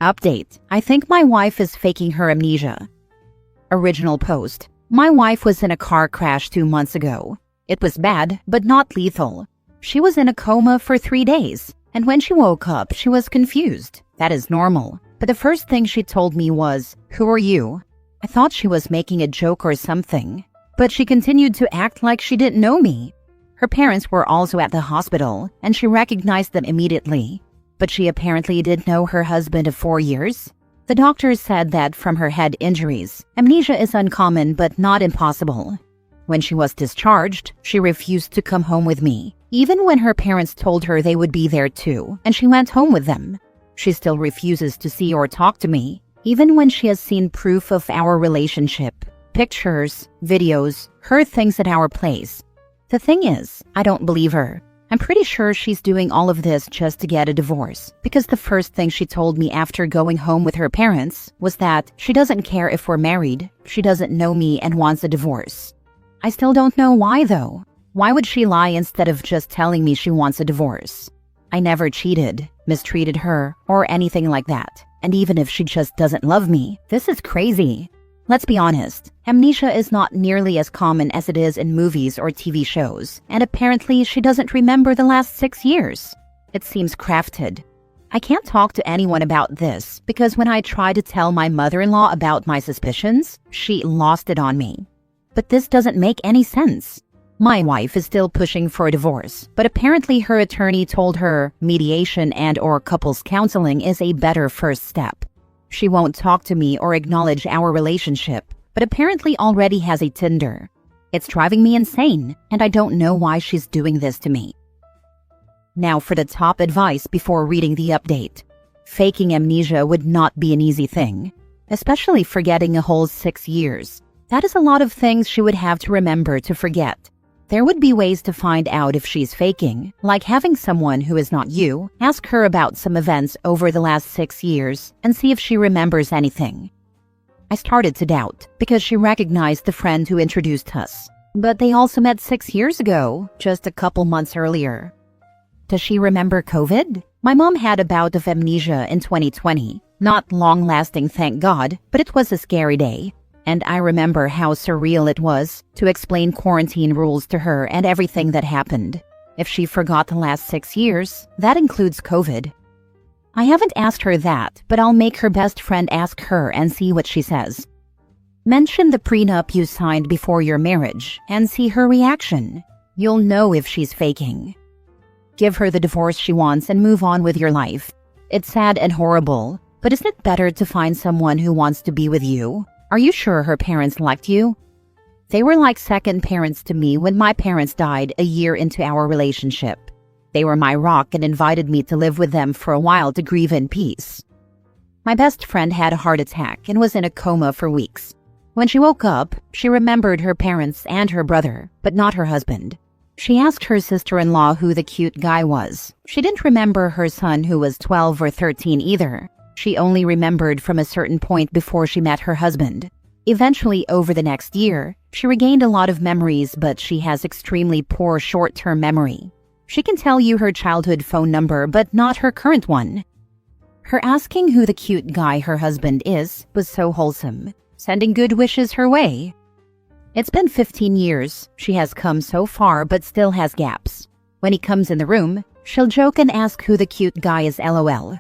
Update. I think my wife is faking her amnesia. Original post. My wife was in a car crash 2 months ago. It was bad, but not lethal. She was in a coma for 3 days, and when she woke up, she was confused. That is normal. But the first thing she told me was, "Who are you?" I thought she was making a joke or something, but she continued to act like she didn't know me. Her parents were also at the hospital, and she recognized them immediately. But she apparently did know her husband of 4 years. The doctors said that from her head injuries, amnesia is uncommon but not impossible. When she was discharged, she refused to come home with me, even when her parents told her they would be there too, and she went home with them. She still refuses to see or talk to me, even when she has seen proof of our relationship, pictures, videos, heard things at our place. The thing is, I don't believe her. I'm pretty sure she's doing all of this just to get a divorce, because the first thing she told me after going home with her parents was that she doesn't care if we're married, she doesn't know me and wants a divorce. I still don't know why though. Why would she lie instead of just telling me she wants a divorce? I never cheated, mistreated her, or anything like that. And even if she just doesn't love me, this is crazy. Let's be honest, amnesia is not nearly as common as it is in movies or TV shows, and apparently she doesn't remember the last 6 years. It seems crafted. I can't talk to anyone about this because when I tried to tell my mother-in-law about my suspicions, she lost it on me. But this doesn't make any sense. My wife is still pushing for a divorce, but apparently her attorney told her mediation and/or couples counseling is a better first step. She won't talk to me or acknowledge our relationship, but apparently already has a Tinder. It's driving me insane, and I don't know why she's doing this to me. Now for the top advice before reading the update. Faking amnesia would not be an easy thing, especially forgetting a whole 6 years. That is a lot of things she would have to remember to forget. There would be ways to find out if she's faking, like having someone who is not you ask her about some events over the last 6 years and see if she remembers anything. I started to doubt because she recognized the friend who introduced us, but they also met 6 years ago, just a couple months earlier. Does she remember COVID? My mom had a bout of amnesia in 2020. Not long-lasting, thank God, but it was a scary day. And I remember how surreal it was to explain quarantine rules to her and everything that happened. If she forgot the last 6 years, that includes COVID. I haven't asked her that, but I'll make her best friend ask her and see what she says. Mention the prenup you signed before your marriage and see her reaction. You'll know if she's faking. Give her the divorce she wants and move on with your life. It's sad and horrible, but isn't it better to find someone who wants to be with you? Are you sure her parents liked you? They were like second parents to me when my parents died a year into our relationship. They were my rock and invited me to live with them for a while to grieve in peace. My best friend had a heart attack and was in a coma for weeks. When she woke up, she remembered her parents and her brother, but not her husband. She asked her sister-in-law who the cute guy was. She didn't remember her son who was 12 or 13 either. She only remembered from a certain point before she met her husband. Eventually, over the next year, she regained a lot of memories, but she has extremely poor short-term memory. She can tell you her childhood phone number, but not her current one. Her asking who the cute guy her husband is was so wholesome, sending good wishes her way. It's been 15 years. She has come so far, but still has gaps. When he comes in the room, she'll joke and ask who the cute guy is, LOL.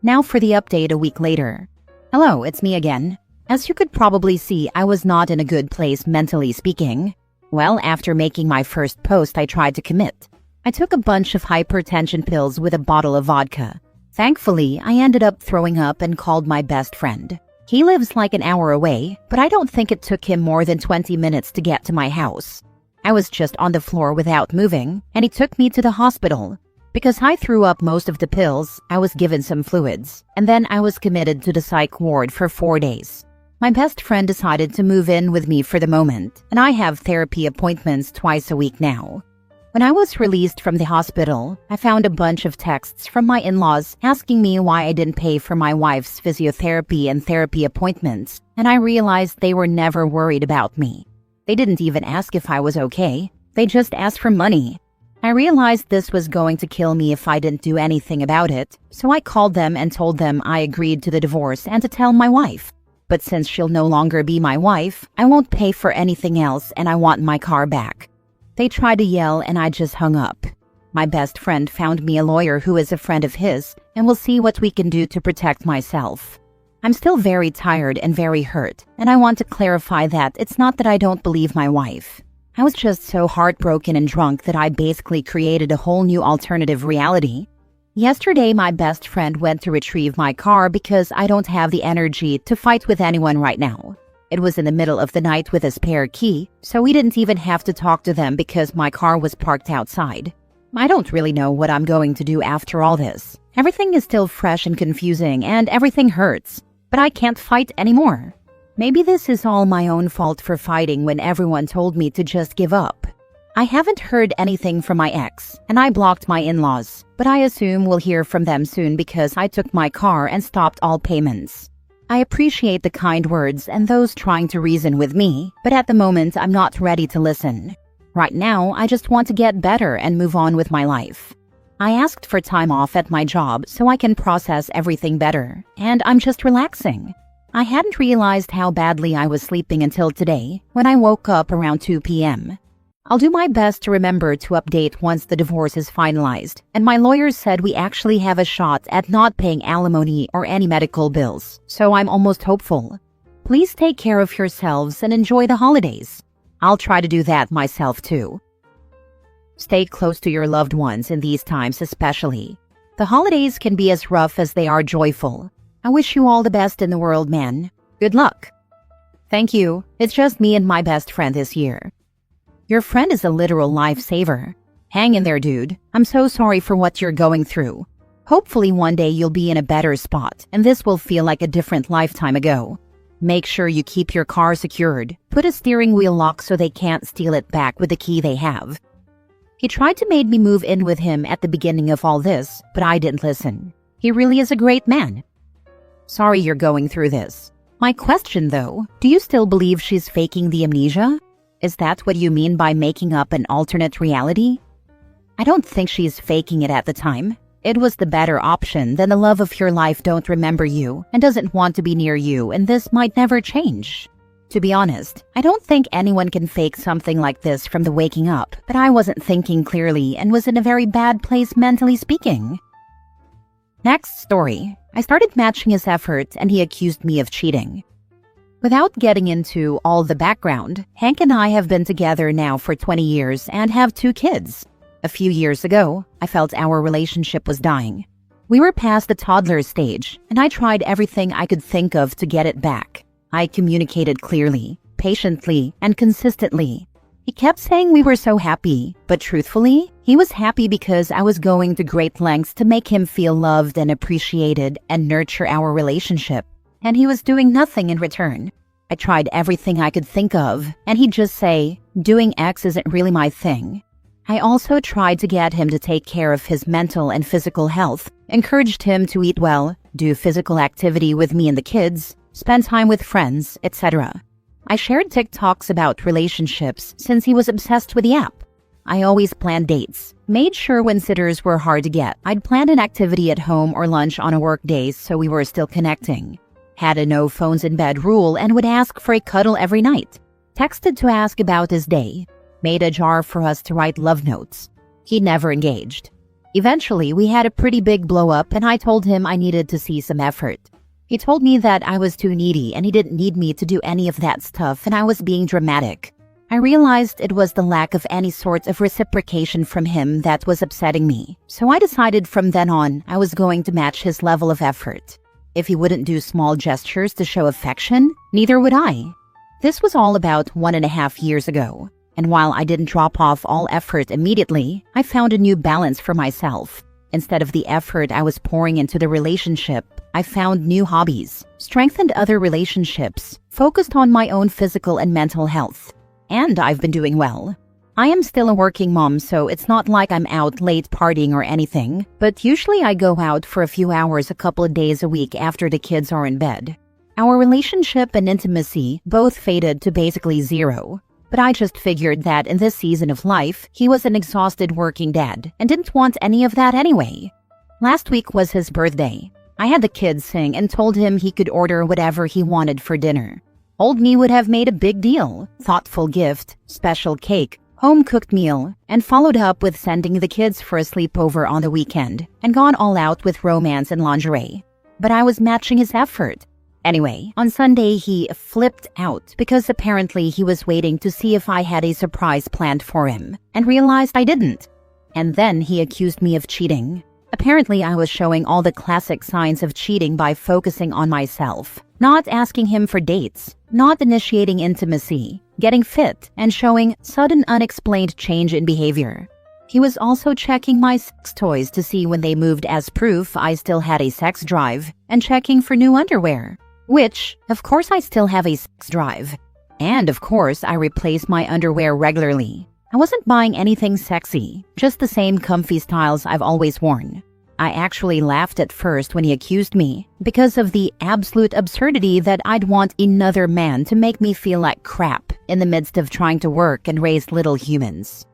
Now for the update a week later. Hello, it's me again. As you could probably see, I was not in a good place mentally speaking. Well, after making my first post, I tried to commit. I took a bunch of hypertension pills with a bottle of vodka. Thankfully, I ended up throwing up and called my best friend. He lives like an hour away, but I don't think it took him more than 20 minutes to get to my house. I was just on the floor without moving, and he took me to the hospital. Because I threw up most of the pills, I was given some fluids, and then I was committed to the psych ward for 4 days. My best friend decided to move in with me for the moment, and I have therapy appointments twice a week now. When I was released from the hospital, I found a bunch of texts from my in-laws asking me why I didn't pay for my wife's physiotherapy and therapy appointments, and I realized they were never worried about me. They didn't even ask if I was okay. They just asked for money. I realized this was going to kill me if I didn't do anything about it, so I called them and told them I agreed to the divorce and to tell my wife. But since she'll no longer be my wife, I won't pay for anything else and I want my car back. They tried to yell and I just hung up. My best friend found me a lawyer who is a friend of his and we'll see what we can do to protect myself. I'm still very tired and very hurt, and I want to clarify that it's not that I don't believe my wife. I was just so heartbroken and drunk that I basically created a whole new alternative reality. Yesterday, my best friend went to retrieve my car because I don't have the energy to fight with anyone right now. It was in the middle of the night with a spare key, so we didn't even have to talk to them because my car was parked outside. I don't really know what I'm going to do after all this. Everything is still fresh and confusing, and everything hurts. But I can't fight anymore. Maybe this is all my own fault for fighting when everyone told me to just give up. I haven't heard anything from my ex, and I blocked my in-laws, but I assume we'll hear from them soon because I took my car and stopped all payments. I appreciate the kind words and those trying to reason with me, but at the moment I'm not ready to listen. Right now, I just want to get better and move on with my life. I asked for time off at my job so I can process everything better, and I'm just relaxing. I hadn't realized how badly I was sleeping until today, when I woke up around 2 p.m. I'll do my best to remember to update once the divorce is finalized, and my lawyers said we actually have a shot at not paying alimony or any medical bills, so I'm almost hopeful. Please take care of yourselves and enjoy the holidays. I'll try to do that myself too. Stay close to your loved ones in these times especially. The holidays can be as rough as they are joyful. I wish you all the best in the world, man. Good luck. Thank you. It's just me and my best friend this year. Your friend is a literal lifesaver. Hang in there, dude. I'm so sorry for what you're going through. Hopefully one day you'll be in a better spot and this will feel like a different lifetime ago. Make sure you keep your car secured. Put a steering wheel lock so they can't steal it back with the key they have. He tried to make me move in with him at the beginning of all this, but I didn't listen. He really is a great man. Sorry you're going through this. My question though, do you still believe she's faking the amnesia? Is that what you mean by making up an alternate reality? I don't think she's faking it at the time. It was the better option than the love of your life don't remember you and doesn't want to be near you, and this might never change. To be honest, I don't think anyone can fake something like this from the waking up, but I wasn't thinking clearly and was in a very bad place mentally speaking. Next story. I started matching his effort and he accused me of cheating. Without getting into all the background, Hank and I have been together now for 20 years and have 2 kids. A few years ago, I felt our relationship was dying. We were past the toddler stage, and I tried everything I could think of to get it back. I communicated clearly, patiently, and consistently. He kept saying we were so happy, but truthfully, he was happy because I was going to great lengths to make him feel loved and appreciated and nurture our relationship, and he was doing nothing in return. I tried everything I could think of, and he'd just say, doing X isn't really my thing. I also tried to get him to take care of his mental and physical health, encouraged him to eat well, do physical activity with me and the kids, spend time with friends, etc. I shared TikToks about relationships since he was obsessed with the app. I always planned dates, made sure when sitters were hard to get, I'd planned an activity at home or lunch on a work day so we were still connecting. Had a no phones in bed rule and would ask for a cuddle every night. Texted to ask about his day. Made a jar for us to write love notes. He never engaged. Eventually, we had a pretty big blow up and I told him I needed to see some effort. He told me that I was too needy and he didn't need me to do any of that stuff and I was being dramatic. I realized it was the lack of any sort of reciprocation from him that was upsetting me, so I decided from then on I was going to match his level of effort. If he wouldn't do small gestures to show affection, neither would I. This was all about 1.5 years ago, and while I didn't drop off all effort immediately, I found a new balance for myself. Instead of the effort I was pouring into the relationship, I found new hobbies, strengthened other relationships, focused on my own physical and mental health. And I've been doing well. I am still a working mom, so it's not like I'm out late partying or anything, but usually I go out for a few hours a couple of days a week after the kids are in bed. Our relationship and intimacy both faded to basically zero. But I just figured that in this season of life, he was an exhausted working dad and didn't want any of that anyway. Last week was his birthday. I had the kids sing and told him he could order whatever he wanted for dinner. Old me would have made a big deal, thoughtful gift, special cake, home-cooked meal, and followed up with sending the kids for a sleepover on the weekend and gone all out with romance and lingerie. But I was matching his effort. Anyway, on Sunday he flipped out because apparently he was waiting to see if I had a surprise planned for him and realized I didn't. And then he accused me of cheating. Apparently I was showing all the classic signs of cheating by focusing on myself, not asking him for dates, not initiating intimacy, getting fit, and showing sudden unexplained change in behavior. He was also checking my sex toys to see when they moved as proof I still had a sex drive, and checking for new underwear. Which, of course I still have a sex drive. And of course I replace my underwear regularly. I wasn't buying anything sexy, just the same comfy styles I've always worn. I actually laughed at first when he accused me because of the absolute absurdity that I'd want another man to make me feel like crap in the midst of trying to work and raise little humans.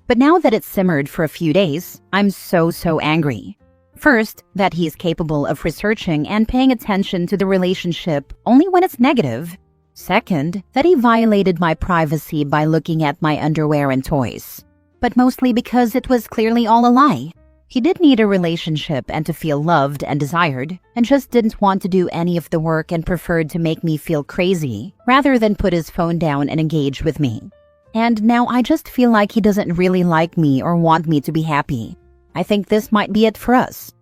But now that it's simmered for a few days, I'm so angry. First, that he's capable of researching and paying attention to the relationship only when it's negative. Second, that he violated my privacy by looking at my underwear and toys. But mostly because it was clearly all a lie. He did need a relationship and to feel loved and desired, and just didn't want to do any of the work and preferred to make me feel crazy, rather than put his phone down and engage with me. And now I just feel like he doesn't really like me or want me to be happy. I think this might be it for us.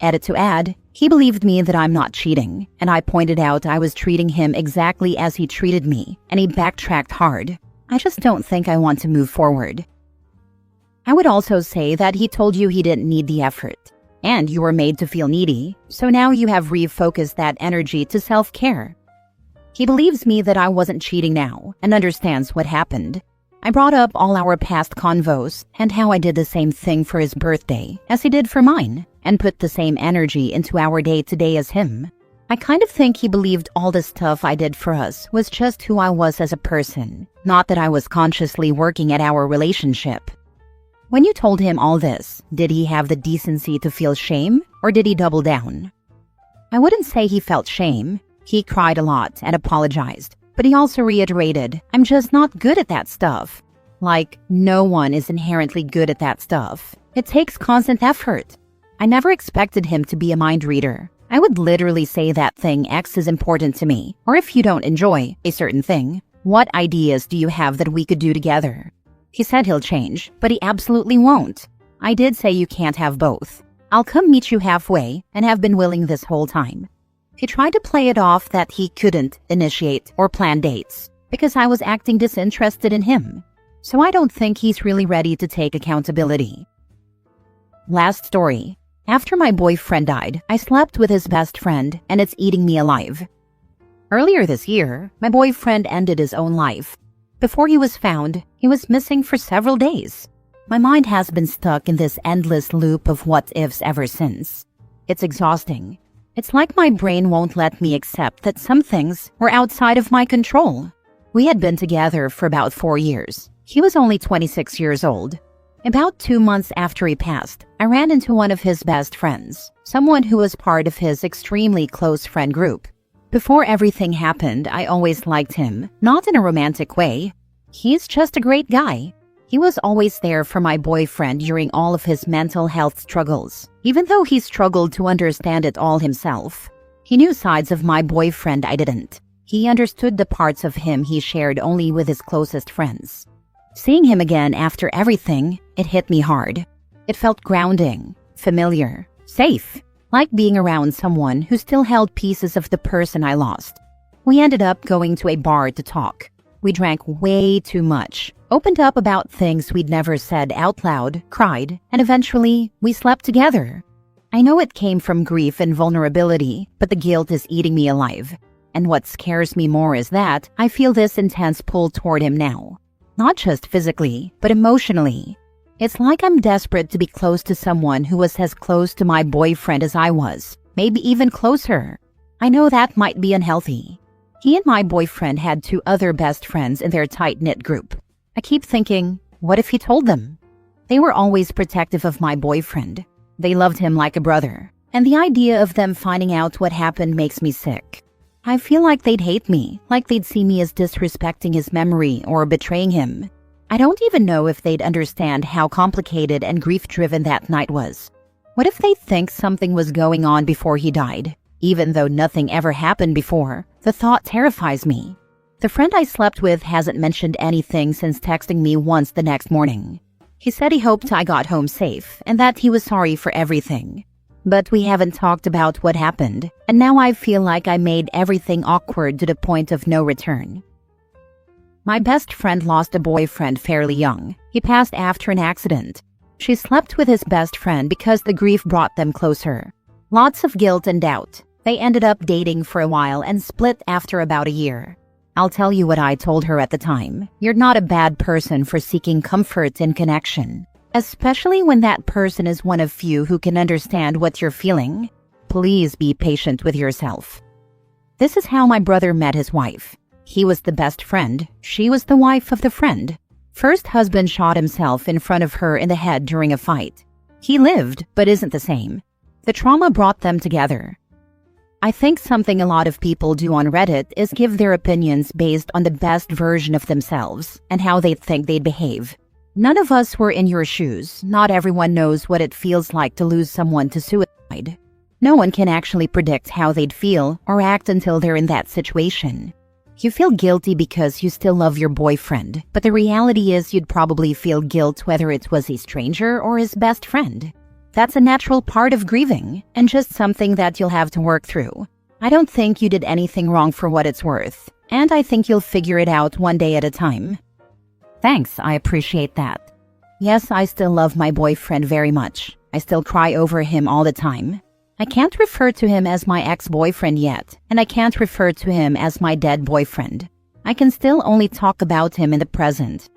Edit to add, he believed me that I'm not cheating, and I pointed out I was treating him exactly as he treated me, and he backtracked hard. I just don't think I want to move forward. I would also say that he told you he didn't need the effort, and you were made to feel needy, so now you have refocused that energy to self-care. He believes me that I wasn't cheating now, and understands what happened. I brought up all our past convos and how I did the same thing for his birthday as he did for mine, and put the same energy into our day-to-day as him. I kind of think he believed all the stuff I did for us was just who I was as a person, not that I was consciously working at our relationship. When you told him all this, did he have the decency to feel shame, or did he double down? I wouldn't say he felt shame. He cried a lot and apologized, but he also reiterated, I'm just not good at that stuff. Like, no one is inherently good at that stuff. It takes constant effort. I never expected him to be a mind reader. I would literally say that thing X is important to me, or if you don't enjoy a certain thing, what ideas do you have that we could do together? He said he'll change, but he absolutely won't. I did say you can't have both. I'll come meet you halfway and have been willing this whole time. He tried to play it off that he couldn't initiate or plan dates because I was acting disinterested in him. So I don't think he's really ready to take accountability. Last story. After my boyfriend died, I slept with his best friend, and it's eating me alive. Earlier this year, my boyfriend ended his own life. Before he was found, he was missing for several days. My mind has been stuck in this endless loop of what-ifs ever since. It's exhausting. It's like my brain won't let me accept that some things were outside of my control. We had been together for about 4 years. He was only 26 years old. About 2 months after he passed, I ran into one of his best friends, someone who was part of his extremely close friend group. Before everything happened, I always liked him, not in a romantic way. He's just a great guy. He was always there for my boyfriend during all of his mental health struggles, even though he struggled to understand it all himself. He knew sides of my boyfriend I didn't. He understood the parts of him he shared only with his closest friends. Seeing him again after everything, it hit me hard. It felt grounding, familiar, safe, like being around someone who still held pieces of the person I lost. We ended up going to a bar to talk. We drank way too much, opened up about things we'd never said out loud, cried, and eventually, we slept together. I know it came from grief and vulnerability, but the guilt is eating me alive. And what scares me more is that I feel this intense pull toward him now. Not just physically, but emotionally. It's like I'm desperate to be close to someone who was as close to my boyfriend as I was, maybe even closer. I know that might be unhealthy. He and my boyfriend had 2 other best friends in their tight-knit group. I keep thinking, what if he told them? They were always protective of my boyfriend. They loved him like a brother. And the idea of them finding out what happened makes me sick. I feel like they'd hate me, like they'd see me as disrespecting his memory or betraying him. I don't even know if they'd understand how complicated and grief-driven that night was. What if they think something was going on before he died? Even though nothing ever happened before, the thought terrifies me. The friend I slept with hasn't mentioned anything since texting me once the next morning. He said he hoped I got home safe and that he was sorry for everything. But we haven't talked about what happened, and now I feel like I made everything awkward to the point of no return. My best friend lost a boyfriend fairly young. He passed after an accident. She slept with his best friend because the grief brought them closer. Lots of guilt and doubt. They ended up dating for a while and split after about a year. I'll tell you what I told her at the time. You're not a bad person for seeking comfort in connection, especially when that person is one of few who can understand what you're feeling. Please be patient with yourself. This is how my brother met his wife. He was the best friend. She was the wife of the friend. First husband shot himself in front of her in the head during a fight. He lived, but isn't the same. The trauma brought them together. I think something a lot of people do on Reddit is give their opinions based on the best version of themselves and how they think they'd behave. None of us were in your shoes. Not everyone knows what it feels like to lose someone to suicide. No one can actually predict how they'd feel or act until they're in that situation. You feel guilty because you still love your boyfriend, but the reality is you'd probably feel guilt whether it was a stranger or his best friend. That's a natural part of grieving, and just something that you'll have to work through. I don't think you did anything wrong for what it's worth, and I think you'll figure it out one day at a time. Thanks, I appreciate that. Yes, I still love my boyfriend very much. I still cry over him all the time. I can't refer to him as my ex-boyfriend yet, and I can't refer to him as my dead boyfriend. I can still only talk about him in the present,